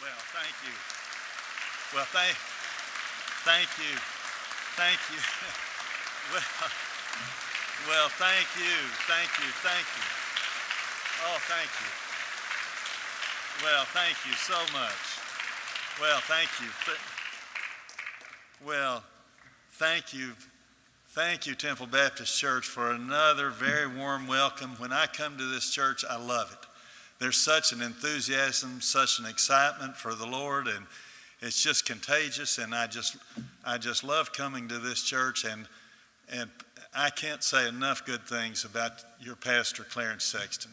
Well, thank you. Well, thank you. Thank you. well, thank you. Thank you. Thank you. Oh, thank you. Well, thank you so much. Well, thank you. Well, thank you. Thank you, Temple Baptist Church, for another very warm welcome. When I come to this church, I love it. There's such an enthusiasm, such an excitement for the Lord, and it's just contagious, and I just love coming to this church, and I can't say enough good things about your pastor, Clarence Sexton.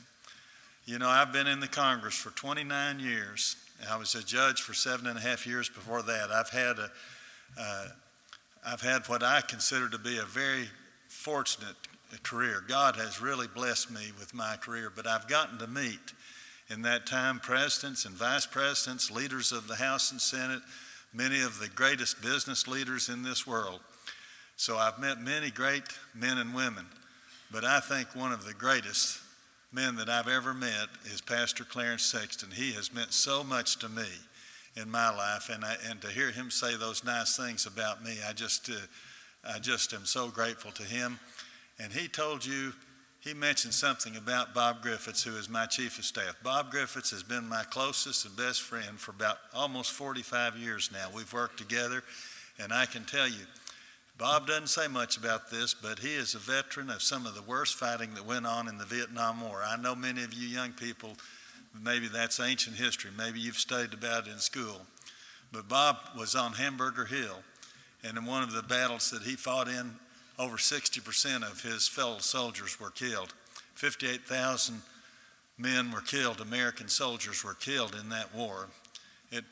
You know, I've been in the Congress for 29 years. I was a judge for 7.5 years before that. I've had what I consider to be a very fortunate career. God has really blessed me with my career, but I've gotten to meet in that time presidents and vice presidents, leaders of the House and Senate, many of the greatest business leaders in this world. So I've met many great men and women, but I think one of the greatest men that I've ever met is Pastor Clarence Sexton. He has meant so much to me in my life, and to hear him say those nice things about me, I just am so grateful to him. And he mentioned something about Bob Griffiths, who is my chief of staff. Bob Griffiths has been my closest and best friend for about almost 45 years now. We've worked together, and I can tell you, Bob doesn't say much about this, but he is a veteran of some of the worst fighting that went on in the Vietnam War. I know many of you young people, maybe that's ancient history. Maybe you've studied about it in school. But Bob was on Hamburger Hill, and in one of the battles that he fought in, over 60% of his fellow soldiers were killed. 58,000 men were killed, American soldiers were killed in that war. It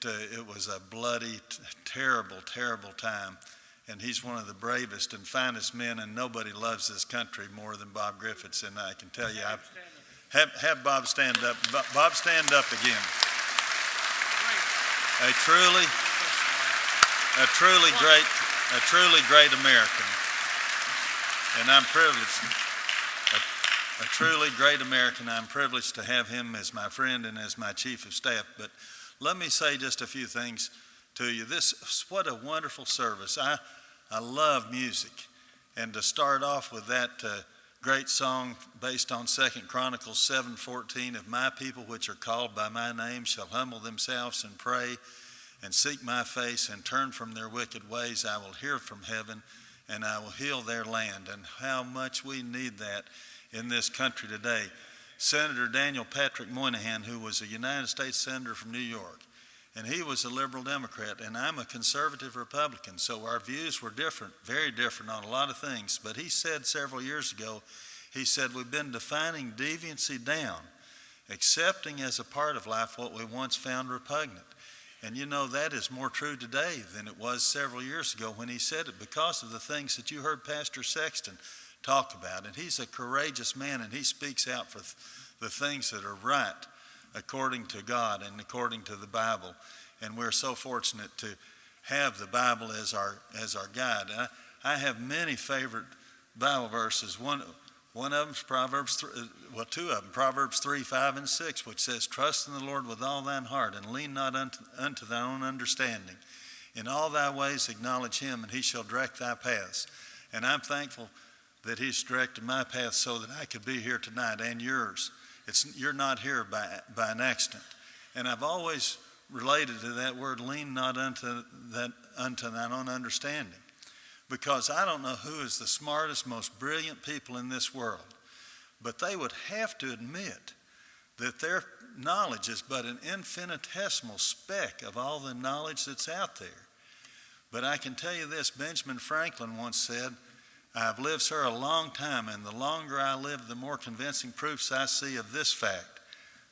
was a bloody, terrible, terrible time. And he's one of the bravest and finest men, and nobody loves this country more than Bob Griffiths. And I can tell you, have Bob stand up. Bob, stand up again. A truly great American. And I'm privileged, a truly great American. I'm privileged to have him as my friend and as my chief of staff. But let me say just a few things to you. What a wonderful service. I love music. And to start off with that great song based on 2 Chronicles 7:14, if my people which are called by my name shall humble themselves and pray and seek my face and turn from their wicked ways, I will hear from heaven and I will heal their land. And how much we need that in this country today. Senator Daniel Patrick Moynihan, who was a United States Senator from New York, and he was a liberal Democrat, and I'm a conservative Republican, so our views were different, very different on a lot of things. But he said several years ago, he said, we've been defining deviancy down, accepting as a part of life what we once found repugnant. And you know, that is more true today than it was several years ago when he said it, because of the things that you heard Pastor Sexton talk about. And he's a courageous man, and he speaks out for the things that are right according to God and according to the Bible. And we're so fortunate to have the Bible as our guide. I have many favorite Bible verses. One of them is Proverbs 3, well, two of them, Proverbs 3, 5, and 6, which says, trust in the Lord with all thine heart, and lean not unto thine own understanding. In all thy ways acknowledge him, and he shall direct thy paths. And I'm thankful that he's directed my path so that I could be here tonight, and yours. You're not here by an accident. And I've always related to that word, lean not unto thine own understanding. Because I don't know who is the smartest, most brilliant people in this world, but they would have to admit that their knowledge is but an infinitesimal speck of all the knowledge that's out there. But I can tell you this, Benjamin Franklin once said, I've lived, sir, a long time, and the longer I live, the more convincing proofs I see of this fact,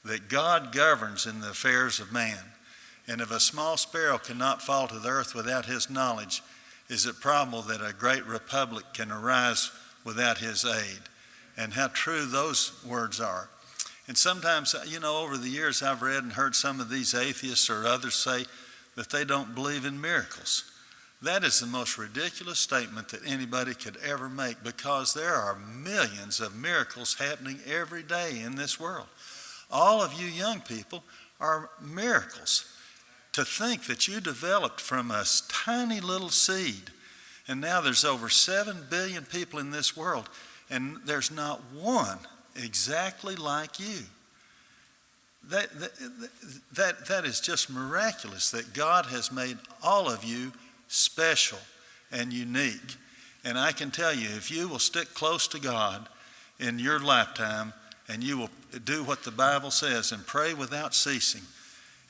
that God governs in the affairs of man. And if a small sparrow cannot fall to the earth without his knowledge, is it probable that a great republic can arise without his aid? And how true those words are. And sometimes, you know, over the years I've read and heard some of these atheists or others say that they don't believe in miracles. That is the most ridiculous statement that anybody could ever make, because there are millions of miracles happening every day in this world. All of you young people are miracles. To think that you developed from a tiny little seed, and now there's over 7 billion people in this world, and there's not one exactly like you. That is just miraculous, that God has made all of you special and unique. And I can tell you, if you will stick close to God in your lifetime, and you will do what the Bible says and pray without ceasing,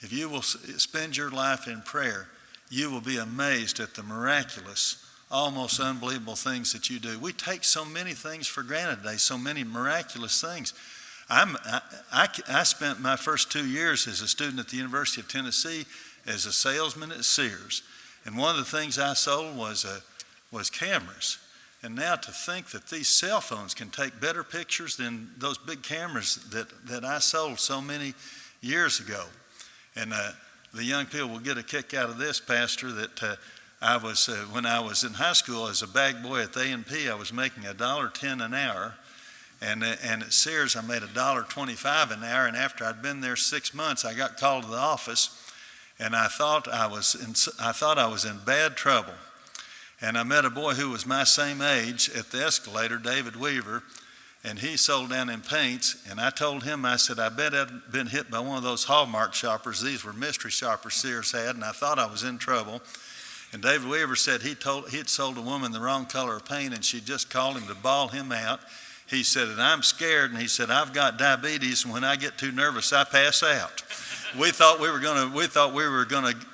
if you will spend your life in prayer, you will be amazed at the miraculous, almost unbelievable things that you do. We take so many things for granted today, so many miraculous things. I spent my first 2 years as a student at the University of Tennessee as a salesman at Sears. And one of the things I sold was cameras. And now to think that these cell phones can take better pictures than those big cameras that I sold so many years ago. And the young people will get a kick out of this, Pastor, that when I was in high school as a bag boy at the A&P, I was making $1.10 an hour. And at Sears, I made $1.25 an hour. And after I'd been there 6 months, I got called to the office, and I thought I was in bad trouble. And I met a boy who was my same age at the escalator, David Weaver, and he sold down in paints. And I told him, I said, I bet I'd been hit by one of those Hallmark shoppers. These were mystery shoppers Sears had, and I thought I was in trouble. And David Weaver said he had sold a woman the wrong color of paint, and she just called him to bawl him out. He said, and I'm scared, and he said, I've got diabetes, and when I get too nervous, I pass out. We thought we were going to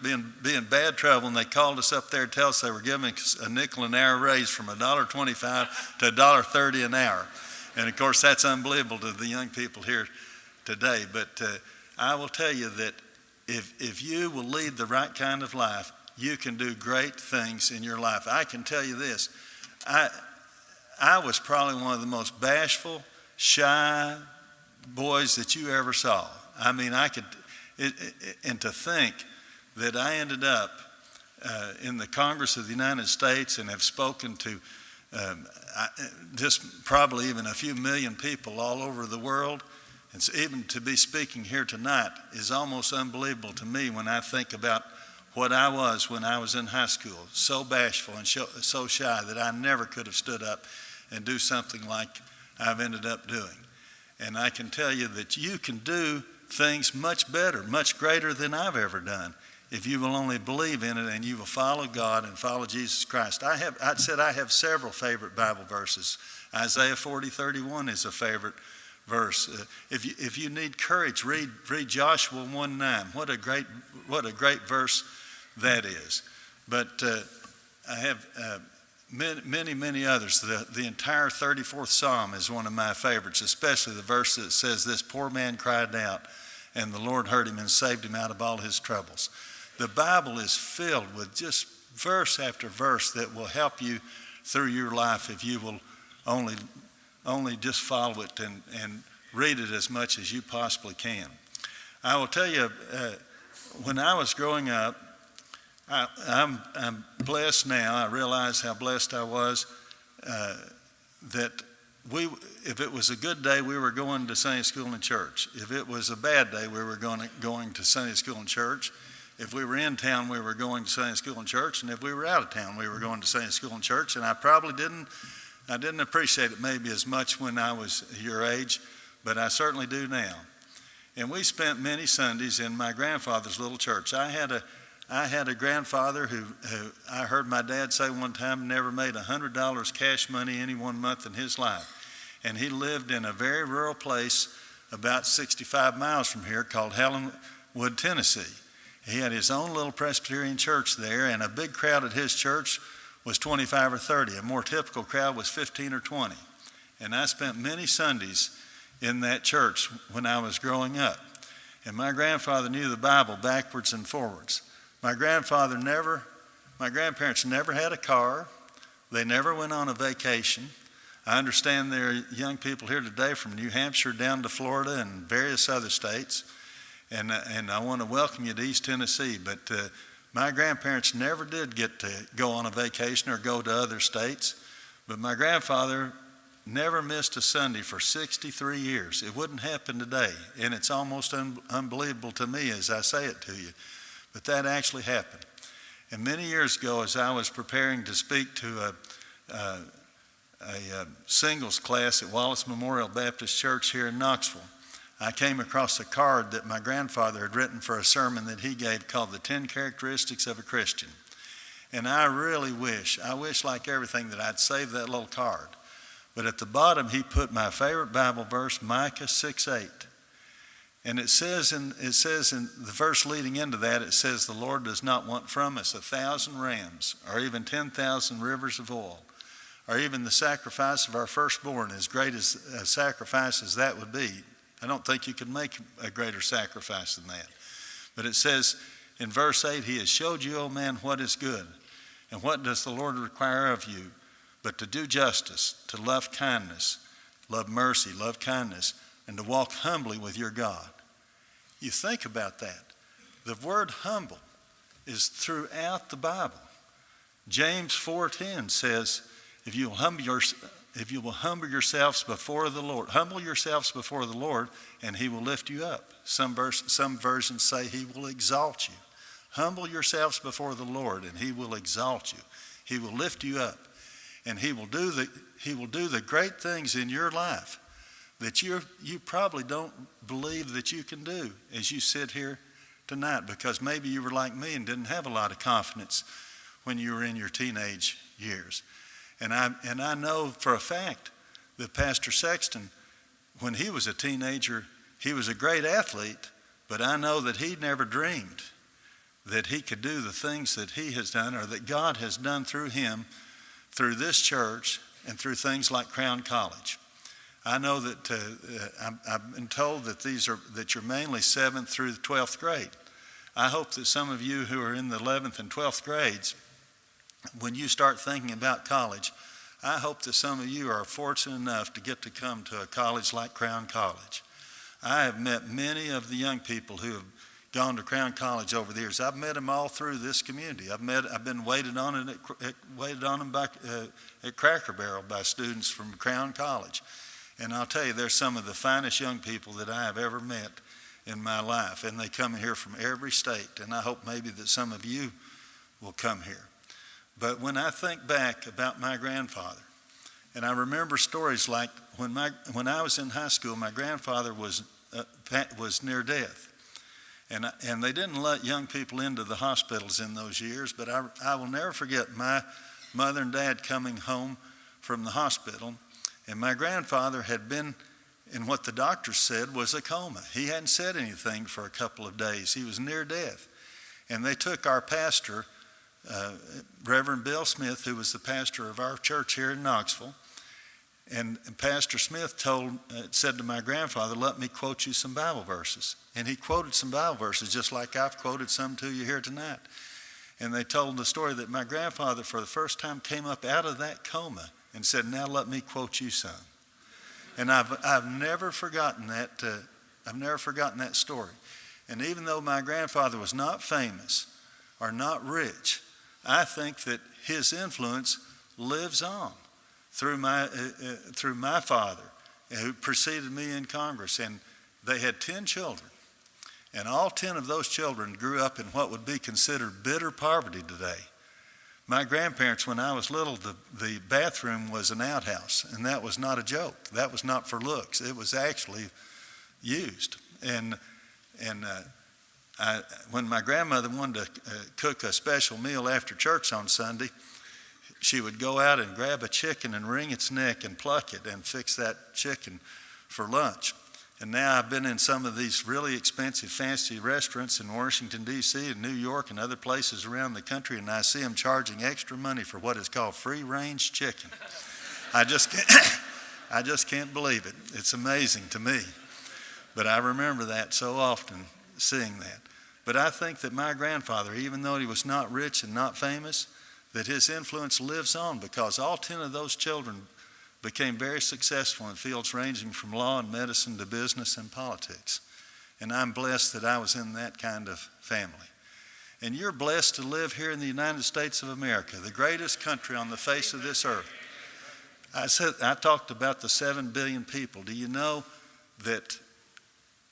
be in bad trouble, and they called us up there to tell us they were giving us a nickel an hour raise from $1.25 to $1.30 an hour. And of course, that's unbelievable to the young people here today. But I will tell you that if you will lead the right kind of life, you can do great things in your life. I can tell you this. I was probably one of the most bashful, shy boys that you ever saw. I mean, and to think that I ended up in the Congress of the United States and have spoken to just probably even a few million people all over the world, and so even to be speaking here tonight is almost unbelievable to me when I think about what I was when I was in high school, so bashful and so shy that I never could have stood up and do something like I've ended up doing. And I can tell you that you can do things much better, much greater than I've ever done, if you will only believe in it and you will follow God and follow Jesus Christ. I have several favorite Bible verses. Isaiah 40:31 is a favorite verse. If you need courage, read Joshua 1:9. What a great verse that is. But I have many others. The entire 34th Psalm is one of my favorites, especially the verse that says, this poor man cried out, and the Lord heard him and saved him out of all his troubles. The Bible is filled with just verse after verse that will help you through your life if you will only just follow it and read it as much as you possibly can. I will tell you, when I was growing up, I'm blessed now. I realize how blessed I was that if it was a good day, we were going to Sunday school and church. If it was a bad day, we were going to Sunday school and church. If we were in town, we were going to Sunday school and church. And if we were out of town, we were going to Sunday school and church. And I probably didn't appreciate it maybe as much when I was your age, but I certainly do now. And we spent many Sundays in my grandfather's little church. I had a grandfather who I heard my dad say one time never made $100 cash money any one month in his life. And he lived in a very rural place about 65 miles from here called Helenwood, Tennessee. He had his own little Presbyterian church there, and a big crowd at his church was 25 or 30. A more typical crowd was 15 or 20. And I spent many Sundays in that church when I was growing up. And my grandfather knew the Bible backwards and forwards. My grandparents never had a car. They never went on a vacation. I understand there are young people here today from New Hampshire down to Florida and various other states. And I want to welcome you to East Tennessee. But my grandparents never did get to go on a vacation or go to other states. But my grandfather never missed a Sunday for 63 years. It wouldn't happen today. And it's almost unbelievable to me as I say it to you. But that actually happened. And many years ago, as I was preparing to speak to a singles class at Wallace Memorial Baptist Church here in Knoxville, I came across a card that my grandfather had written for a sermon that he gave called The 10 Characteristics of a Christian. And I wish like everything that I'd saved that little card. But at the bottom, he put my favorite Bible verse, Micah 6:8. And it says in the verse leading into that, it says, the Lord does not want from us 1,000 rams or even 10,000 rivers of oil, or even the sacrifice of our firstborn, as great as a sacrifice as that would be. I don't think you could make a greater sacrifice than that. But it says in verse 8, he has showed you, O man, what is good. And what does the Lord require of you? But to do justice, to love kindness, love mercy, love kindness, and to walk humbly with your God. You think about that. The word humble is throughout the Bible. James 4:10 says, if you will humble yourselves before the Lord, humble yourselves before the Lord, and he will lift you up. Some versions say he will exalt you. Humble yourselves before the Lord, and he will exalt you. He will lift you up, and he will do the great things in your life that you probably don't believe that you can do as you sit here tonight, because maybe you were like me and didn't have a lot of confidence when you were in your teenage years. And I know for a fact that Pastor Sexton, when he was a teenager, he was a great athlete, but I know that he never dreamed that he could do the things that he has done, or that God has done through him, through this church, and through things like Crown College. I know that I've been told that you're mainly 7th through the 12th grade. I hope that some of you who are in the 11th and 12th grades, when you start thinking about college, I hope that some of you are fortunate enough to get to come to a college like Crown College. I have met many of the young people who have gone to Crown College over the years. I've met them all through this community. I've been waited on at Cracker Barrel by students from Crown College. And I'll tell you, they're some of the finest young people that I have ever met in my life. And they come here from every state. And I hope maybe that some of you will come here. But when I think back about my grandfather, and I remember stories like when I was in high school, my grandfather was near death. And they didn't let young people into the hospitals in those years, but I will never forget my mother and dad coming home from the hospital. And my grandfather had been in what the doctors said was a coma. He hadn't said anything for a couple of days. He was near death. And they took our pastor, Reverend Bill Smith, who was the pastor of our church here in Knoxville. And Pastor Smith said to my grandfather, let me quote you some Bible verses. And he quoted some Bible verses, just like I've quoted some to you here tonight. And they told the story that my grandfather, for the first time, came up out of that coma and said, now let me quote you some. And I've never forgotten that. I've never forgotten that story. And even though my grandfather was not famous or not rich, I think that his influence lives on through my father, who preceded me in Congress. And they had 10 children. And all 10 of those children grew up in what would be considered bitter poverty today. My grandparents, when I was little, the bathroom was an outhouse, and that was not a joke. That was not for looks. It was actually used. And when my grandmother wanted to cook a special meal after church on Sunday, she would go out and grab a chicken and wring its neck and pluck it and fix that chicken for lunch. And now I've been in some of these really expensive, fancy restaurants in Washington, D.C. and New York and other places around the country, and I see them charging extra money for what is called free-range chicken. I just can't believe it. It's amazing to me. But I remember that so often, seeing that. But I think that my grandfather, even though he was not rich and not famous, that his influence lives on, because all 10 of those children became very successful in fields ranging from law and medicine to business and politics. And I'm blessed that I was in that kind of family. And you're blessed to live here in the United States of America, the greatest country on the face of this earth. I talked about the 7 billion people. Do you know that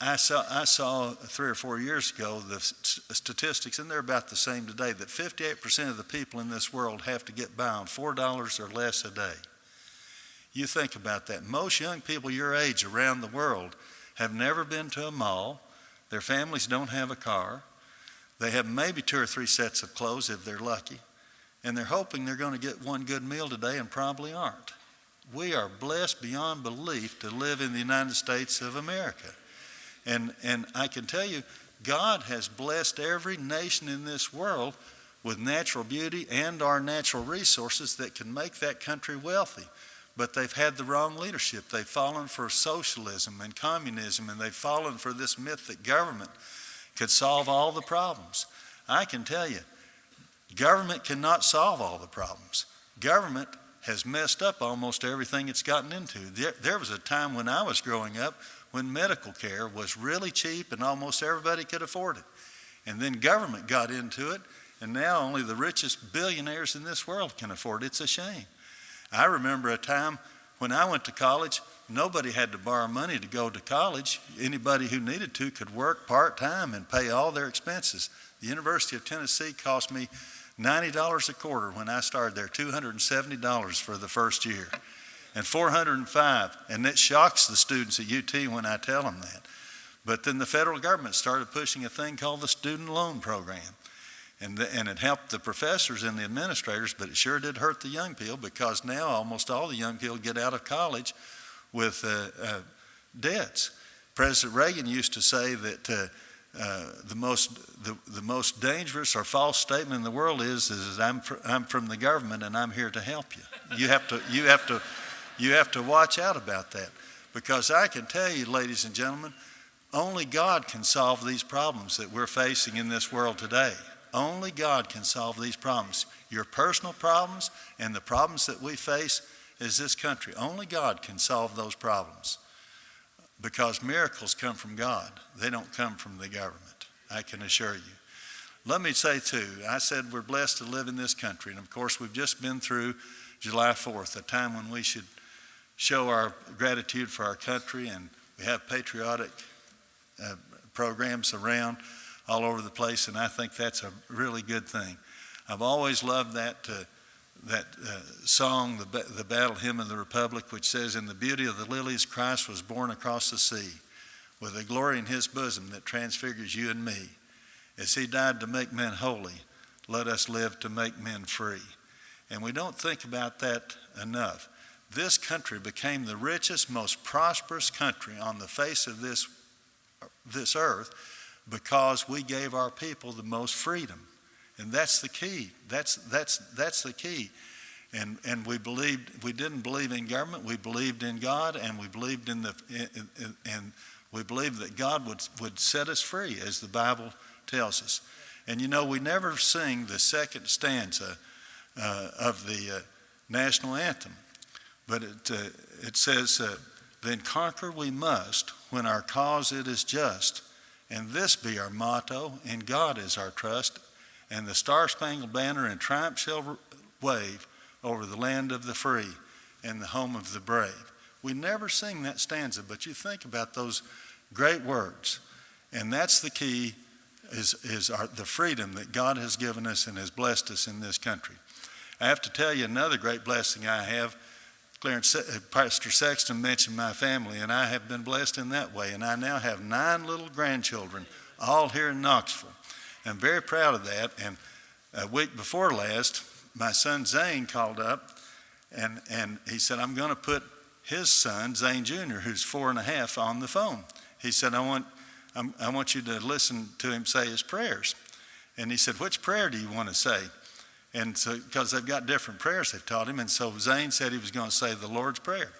I saw 3 or 4 years ago the statistics, and they're about the same today, that 58% of the people in this world have to get by on $4 or less a day. You think about that. Most young people your age around the world have never been to a mall. Their families don't have a car. They have maybe 2 or 3 sets of clothes if they're lucky. And they're hoping they're going to get one good meal today and probably aren't. We are blessed beyond belief to live in the United States of America. And I can tell you, God has blessed every nation in this world with natural beauty and our natural resources that can make that country wealthy. But they've had the wrong leadership. They've fallen for socialism and communism, and they've fallen for this myth that government could solve all the problems. I can tell you, government cannot solve all the problems. Government has messed up almost everything it's gotten into. There was a time when I was growing up when medical care was really cheap and almost everybody could afford it. And then government got into it, and now only the richest billionaires in this world can afford it. It's a shame. I remember a time when I went to college, nobody had to borrow money to go to college. Anybody who needed to could work part-time and pay all their expenses. The University of Tennessee cost me $90 a quarter when I started there, $270 for the first year, and $405. And it shocks the students at UT when I tell them that. But then the federal government started pushing a thing called the student loan program. And it helped the professors and the administrators, but it sure did hurt the young people, because now almost all the young people get out of college with debts. President Reagan used to say that the most dangerous or false statement in the world is I'm from the government and I'm here to help you. You have to watch out about that, because I can tell you, ladies and gentlemen, only God can solve these problems that we're facing in this world today. Only God can solve these problems. Your personal problems and the problems that we face as this country. Only God can solve those problems, because miracles come from God. They don't come from the government, I can assure you. Let me say too, I said we're blessed to live in this country. And of course, we've just been through July 4th, a time when we should show our gratitude for our country. And we have patriotic programs around all over the place, and I think that's a really good thing. I've always loved that song, the Battle Hymn of the Republic, which says, "In the beauty of the lilies, Christ was born across the sea, with a glory in his bosom that transfigures you and me. As he died to make men holy, let us live to make men free." And we don't think about that enough. This country became the richest, most prosperous country on the face of this earth, because we gave our people the most freedom. And that's the key. That's the key. And we didn't believe in government. We believed in God, and we believed we believed that God would set us free, as the Bible tells us. And you know, we never sing the second stanza of the national anthem, but it says, "Then conquer we must when our cause it is just. And this be our motto, in God is our trust, and the star-spangled banner in triumph shall wave over the land of the free and the home of the brave." We never sing that stanza, but you think about those great words. And that's the key, is the freedom that God has given us and has blessed us in this country. I have to tell you another great blessing I have. Pastor Sexton mentioned my family, and I have been blessed in that way. And I now have 9 little grandchildren, all here in Knoxville. I'm very proud of that. And a week before last, my son Zane called up, and he said, "I'm going to put his son, Zane Jr., who's 4 and a half, on the phone." He said, I want you to listen to him say his prayers." And he said, "Which prayer do you want to say?" And so, because they've got different prayers they've taught him, and so Zane said he was going to say the Lord's Prayer.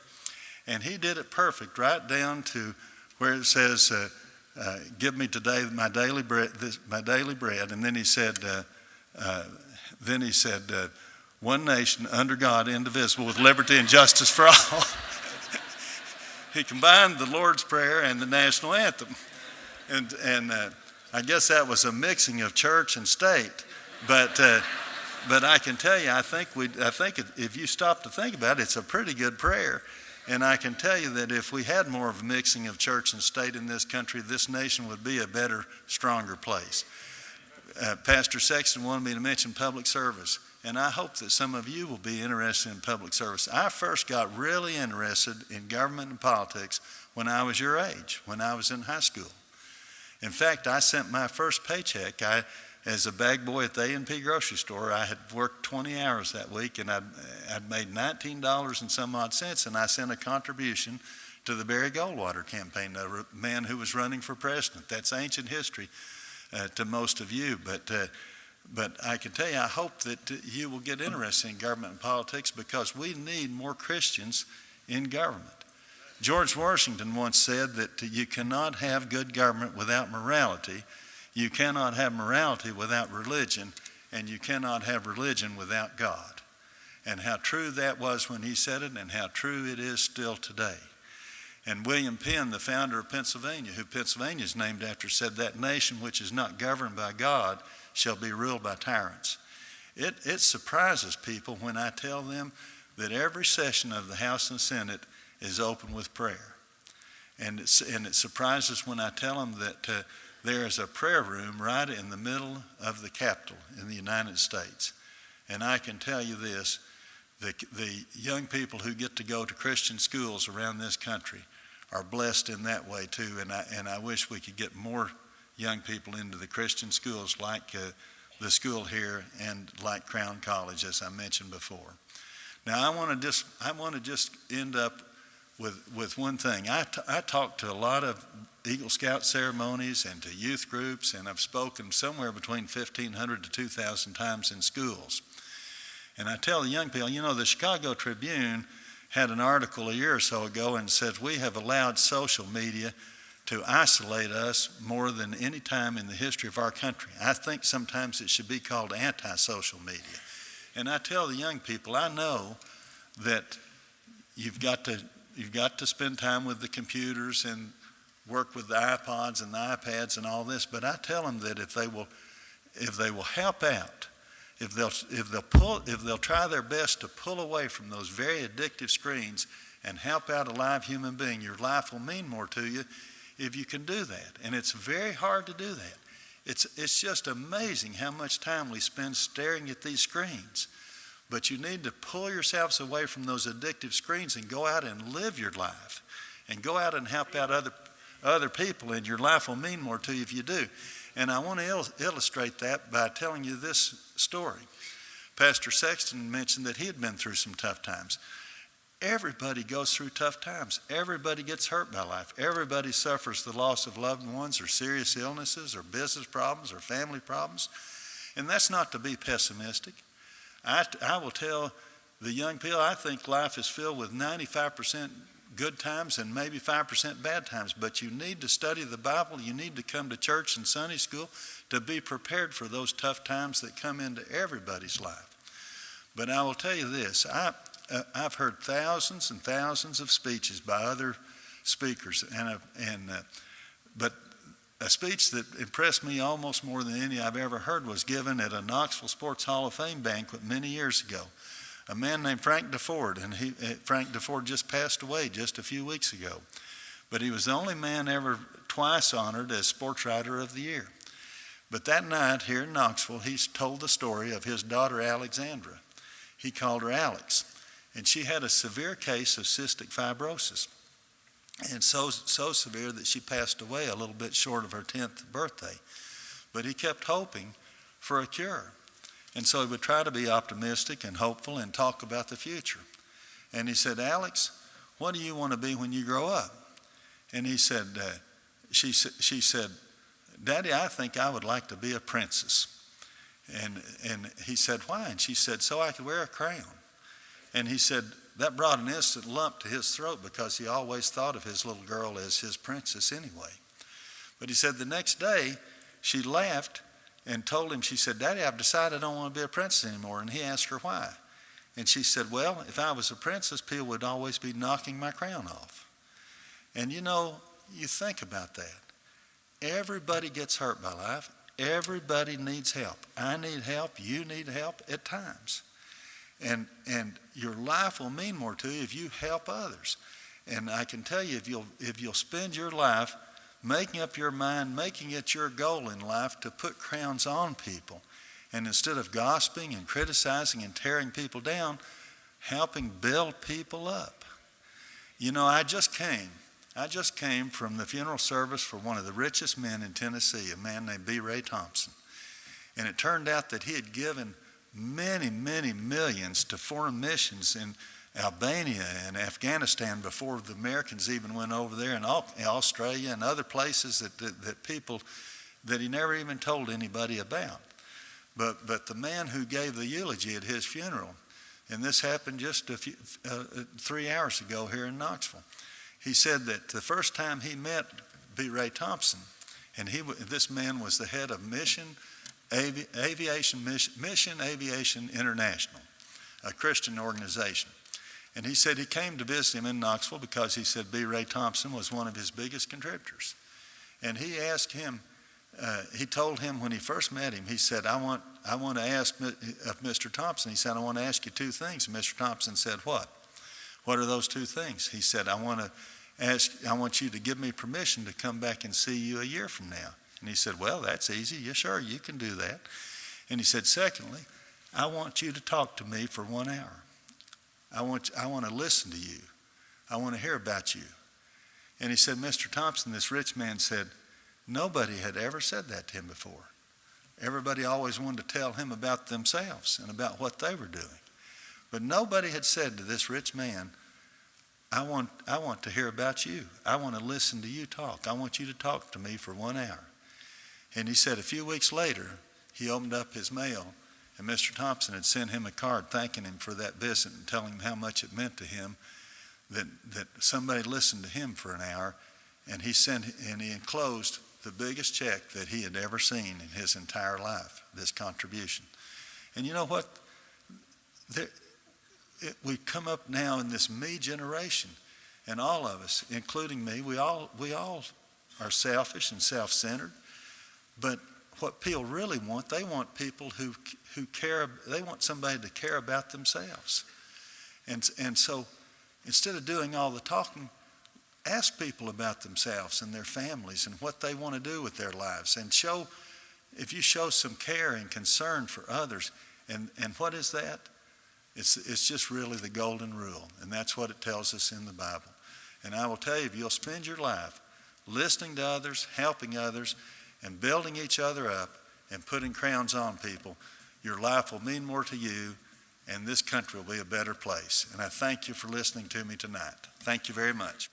And he did it perfect, right down to where it says, "Give me today my daily bread." And then he said, "One nation under God, indivisible, with liberty and justice for all." He combined the Lord's Prayer and the national anthem, and I guess that was a mixing of church and state, but I can tell you, I think if you stop to think about it, it's a pretty good prayer. And I can tell you that if we had more of a mixing of church and state in this country, this nation would be a better, stronger place. Pastor Sexton wanted me to mention public service, and I hope that some of you will be interested in public service. I first got really interested in government and politics when I was your age, when I was in high school. In fact, I sent my first paycheck. As a bag boy at the A&P grocery store, I had worked 20 hours that week, and I'd made $19 and some odd cents, and I sent a contribution to the Barry Goldwater campaign, a man who was running for president. That's ancient history to most of you, but I can tell you, I hope that you will get interested in government and politics, because we need more Christians in government. George Washington once said that you cannot have good government without morality. You cannot have morality without religion, and you cannot have religion without God. And how true that was when he said it, and how true it is still today. And William Penn, the founder of Pennsylvania, who Pennsylvania is named after, said, "That nation which is not governed by God shall be ruled by tyrants." It surprises people when I tell them that every session of the House and Senate is open with prayer. And it surprises when I tell them that there is a prayer room right in the middle of the Capitol in the United States. And I can tell you this, the young people who get to go to Christian schools around this country are blessed in that way too. And I wish we could get more young people into the Christian schools like the school here and like Crown College, as I mentioned before. Now I want to just end up with one thing. I talked to a lot of Eagle Scout ceremonies and to youth groups, and I've spoken somewhere between 1,500 to 2,000 times in schools. And I tell the young people, the Chicago Tribune had an article a year or so ago and said, "We have allowed social media to isolate us more than any time in the history of our country. I think sometimes it should be called anti-social media." And I tell the young people, I know that you've got to spend time with the computers and work with the iPods and the iPads and all this, but I tell them that if they will help out, if they'll try their best to pull away from those very addictive screens and help out a live human being, your life will mean more to you if you can do that. And it's very hard to do that. It's just amazing how much time we spend staring at these screens. But you need to pull yourselves away from those addictive screens and go out and live your life and go out and help out other people, and your life will mean more to you if you do. And I want to illustrate that by telling you this story. Pastor Sexton mentioned that he had been through some tough times. Everybody goes through tough times. Everybody gets hurt by life. Everybody suffers the loss of loved ones or serious illnesses or business problems or family problems. And that's not to be pessimistic. I will tell the young people, I think life is filled with 95% good times and maybe 5% bad times, but you need to study the Bible. You need to come to church and Sunday school to be prepared for those tough times that come into everybody's life. But I will tell you this, I've heard thousands and thousands of speeches by other speakers, but a speech that impressed me almost more than any I've ever heard was given at a Knoxville Sports Hall of Fame banquet many years ago. A man named Frank DeFord, and Frank DeFord just passed away just a few weeks ago. But he was the only man ever twice honored as Sports Writer of the Year. But that night here in Knoxville, he told the story of his daughter Alexandra. He called her Alex, and she had a severe case of cystic fibrosis, and so severe that she passed away a little bit short of her 10th birthday. But he kept hoping for a cure. And so he would try to be optimistic and hopeful and talk about the future. And he said, "Alex, what do you want to be when you grow up?" And he said, she said, "Daddy, I think I would like to be a princess." And he said, "Why?" And she said, "So I could wear a crown." And he said that brought an instant lump to his throat because he always thought of his little girl as his princess anyway. But he said the next day she laughed and told him, she said, "Daddy, I've decided I don't want to be a princess anymore." And he asked her why. And she said, "Well, if I was a princess, people would always be knocking my crown off." And you think about that. Everybody gets hurt by life. Everybody needs help. I need help. You need help at times. And your life will mean more to you if you help others. And I can tell you, if you'll spend your life making up your mind, making it your goal in life to put crowns on people, and instead of gossiping and criticizing and tearing people down, helping build people up. You know, I just came from the funeral service for one of the richest men in Tennessee, a man named B. Ray Thompson. And it turned out that he had given many, many millions to foreign missions in Albania and Afghanistan before the Americans even went over there, and Australia and other places that people that he never even told anybody about. But the man who gave the eulogy at his funeral, and this happened just 3 hours ago here in Knoxville, he said that the first time he met B. Ray Thompson, and this man was the head of Mission Aviation International, a Christian organization. And he said he came to visit him in Knoxville because he said B. Ray Thompson was one of his biggest contributors. And he asked him, he told him when he first met him, he said, I want to ask of Mr. Thompson, he said, I want to ask you two things. And Mr. Thompson said, what? What are those two things? He said, I want you to give me permission to come back and see you a year from now. And he said, well, that's easy. Yeah, sure, you can do that. And he said, secondly, I want you to talk to me for 1 hour. I want to listen to you. I want to hear about you. And he said, Mr. Thompson, this rich man said, nobody had ever said that to him before. Everybody always wanted to tell him about themselves and about what they were doing. But nobody had said to this rich man, I want to hear about you. I want to listen to you talk. I want you to talk to me for 1 hour. And he said a few weeks later, he opened up his mail, and Mr. Thompson had sent him a card thanking him for that visit and telling him how much it meant to him that somebody listened to him for an hour. And he enclosed the biggest check that he had ever seen in his entire life, this contribution. And you know what? We come up now in this me generation, and all of us, including me, we all are selfish and self-centered. But what people really want, they want people who care. They want somebody to care about themselves. And so instead of doing all the talking, ask people about themselves and their families and what they want to do with their lives. And if you show some care and concern for others, and what is that? It's just really the golden rule, and that's what it tells us in the Bible. And I will tell you, if you'll spend your life listening to others, helping others, and building each other up and putting crowns on people, your life will mean more to you, and this country will be a better place. And I thank you for listening to me tonight. Thank you very much.